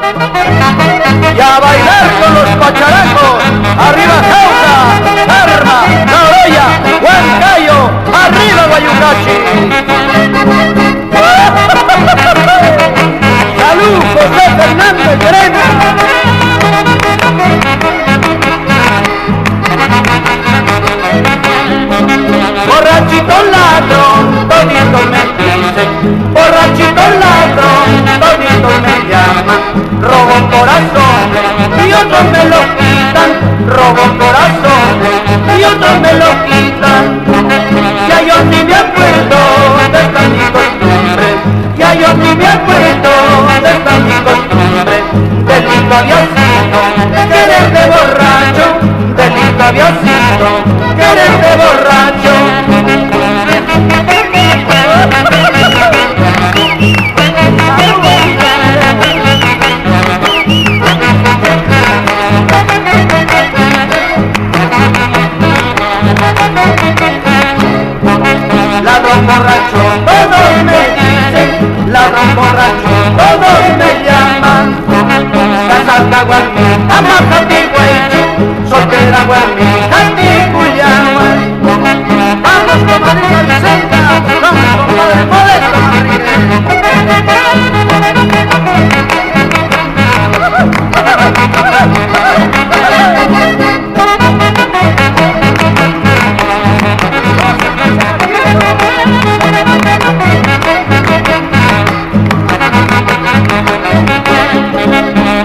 y a bailar con los pacharacos. Arriba Cauca, Arma, Naroya, Huancayo, arriba Guayucachi. Salud, José Fernández Gremio. Borrachito ladrón, todito me dicen, borrachito ladrón, todito me llaman, robo corazones y otros me lo quitan, robo corazones y otros me lo quitan. Ya yo ni me acuerdo de esta mi costumbre, ya yo ni me acuerdo de esta mi costumbre, delito había sido quererte borracho, delito había sido quererte borracho. Ladrón borracho, todos me dicen, ladrón borracho, todos me llaman. Casalca guarmi, amaja ti güey, soltera guarmi, ti cuyaman. Vamos comadre Vicenta, vamos compadre Modesto Martínez.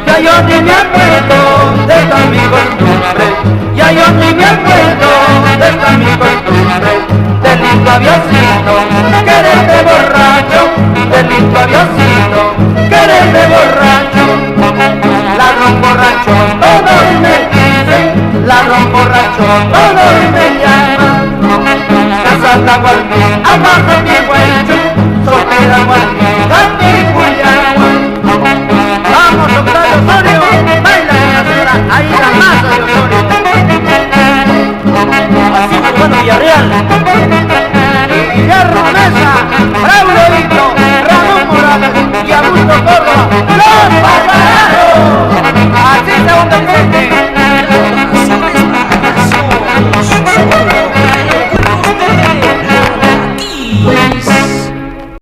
Ya yo ni me acuerdo de esta mi costumbre, ya yo ni me acuerdo de esta mi costumbre. Delito había sido quererte borracho, delito había sido quererte borracho. Ladrón borracho, todos me dicen, ladrón borracho, todos me llaman. Casata guardi, abajo mi güey.